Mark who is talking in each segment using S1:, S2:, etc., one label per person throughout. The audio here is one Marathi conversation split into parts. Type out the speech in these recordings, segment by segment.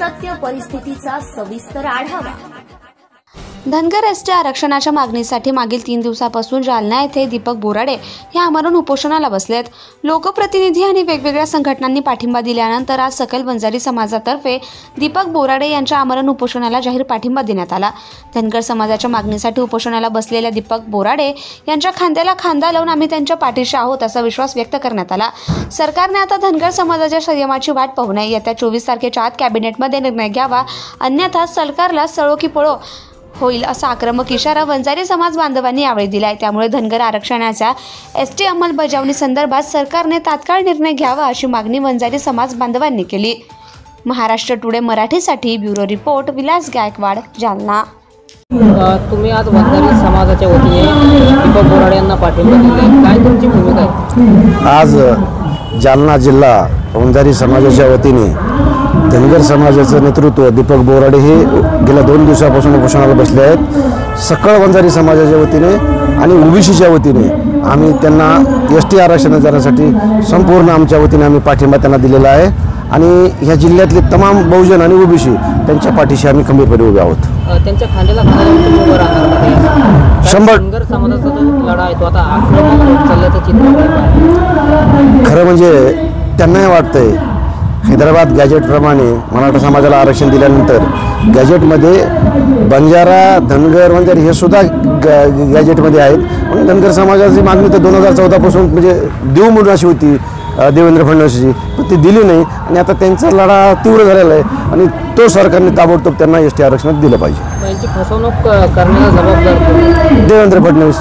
S1: सत्य परिस्थितीचा सविस्तर आढावा।
S2: धनगर एसटी आरक्षणाच्या मागणीसाठी मागील 3 दिवसापासून जालना येथे दीपक बोराडे हे आमरण उपोषणाला बसलेत। लोकप्रतिनिधी आणि वेगवेगळ्या संघटनांनी पाठिंबा दिल्यानंतर आज सकल वंजारी समाजातर्फे दीपक बोराडे यांच्या आमरण उपोषणाला जाहीर पाठिंबा देण्यात आला। धनगर समाजाच्या मागणीसाठी उपोषणाला बसलेल्या दीपक बोराडे यांच्या खांद्याला खांदा लावून आम्ही त्यांच्या पाठीशी आहोत असा विश्वास व्यक्त करण्यात आला। सरकारने आता धनगर समाजाच्या संयमाची वाट पाहू नये, येत्या 24 तारखेच्या आत कॅबिनेटमध्ये निर्णय घ्यावा, अन्यथा सरकारला सळो की पळो होईल असा आक्रमक इशारा वंजारी समाज बांधवांनी यावेळी दिलाय। त्यामुळे धनगर आरक्षणाच्या एसटी अंमलबजावणी संदर्भात सरकारने तात्काळ निर्णय घ्यावा अशी मागणी वंजारी समाज बांधवांनी केली। महाराष्ट्र टुडे मराठीसाठी ब्युरो रिपोर्ट विलास गायकवाड, जालना।
S3: तुम्ही आज वंजारी समाजाच्या वतीने दीपक बोराडे यांना पाठिंबा दिलाय, काय तुमची भूमिका आहे?
S4: आज जालना जिल्हा वंजारी समाजाच्या वतीने धनगर समाजाचं नेतृत्व दीपक बोराडे हे गेल्या 2 दिवसापासून उपोषणाला बसले आहेत। सकळ वंजारी समाजाच्या वतीने आणि ओबीसीच्या वतीने आम्ही त्यांना एसटी आरक्षण देण्यासाठी संपूर्ण आमच्या वतीने आम्ही पाठिंबा त्यांना दिलेला आहे आणि ह्या जिल्ह्यातले तमाम बहुजन आणि ओबीसी त्यांच्या पाठीशी आम्ही खंबीरपणे उभे आहोत।
S3: त्यांच्या खांद्याला खांदा राहणार 100 धनगर समाजाचा जो लढा आहे तो आता आक्रमक चालल्याचं चित्र
S4: खरं म्हणजे त्यांनाही वाटतंय हैदराबाद गॅजेटप्रमाणे मराठा समाजाला आरक्षण दिल्यानंतर गॅजेटमध्ये बंजारा, धनगर, वंजारी हे सुद्धा गॅजेटमध्ये आहेत। म्हणून धनगर समाजाची मागणी तर 2014 पासून म्हणजे देऊ म्हणून अशी होती देवेंद्र फडणवीसची, पण ती दिली नाही आणि आता त्यांचा लढा तीव्र झालेला आहे आणि तो सरकारने ताबडतोब त्यांना एसटी आरक्षणात दिलं पाहिजे।
S3: त्यांची फसवणूक करण्याला जबाबदार
S4: देवेंद्र फडणवीस।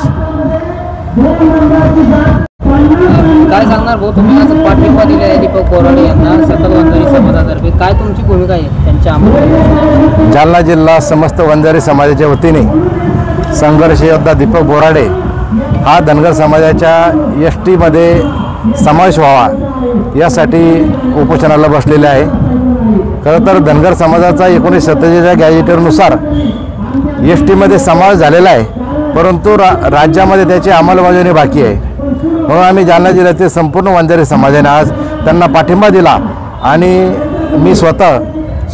S3: काय सांगणार भाऊ, तुम्ही आज पाठिंबा दिला आहे दीपक बोराडे यांना सकल वंजारी समाजातर्फे, काय तुमची भूमिका आहे त्यांच्या?
S5: जालना जिल्हा समस्त वंजारी समाजाच्या वतीने संघर्ष योद्धा दीपक बोराडे हा धनगर समाजाच्या एसटीमध्ये समावेश व्हावा यासाठी उपोषणाला बसलेले आहे। खरं तर धनगर समाजाचा 1947च्या गॅजेटनुसार एसटीमध्ये समावेश झालेला आहे, परंतु राज्यामध्ये त्याची अंमलबजावणी बाकी आहे। म्हणून आम्ही जालना जिल्ह्यातील संपूर्ण वंजारी समाजाने आज त्यांना पाठिंबा दिला आणि मी स्वतः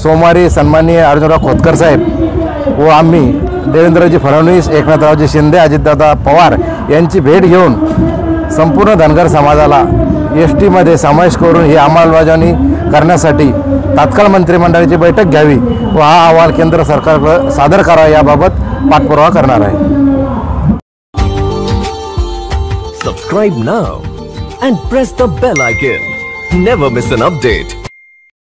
S5: सोमवारी सन्माननीय अर्जुनराव खोतकर साहेब व आम्ही देवेंद्रजी फडणवीस, एकनाथरावजी शिंदे, अजितदादा पवार यांची भेट घेऊन संपूर्ण धनगर समाजाला एसटीमध्ये समावेश करून ही अंमलबजावणी करण्यासाठी तात्काळ मंत्रिमंडळाची बैठक घ्यावी व हा अहवाल केंद्र सरकारकडे सादर करावा याबाबत पाठपुरावा करणार आहे।
S6: Subscribe now and press the bell icon. Never miss an update.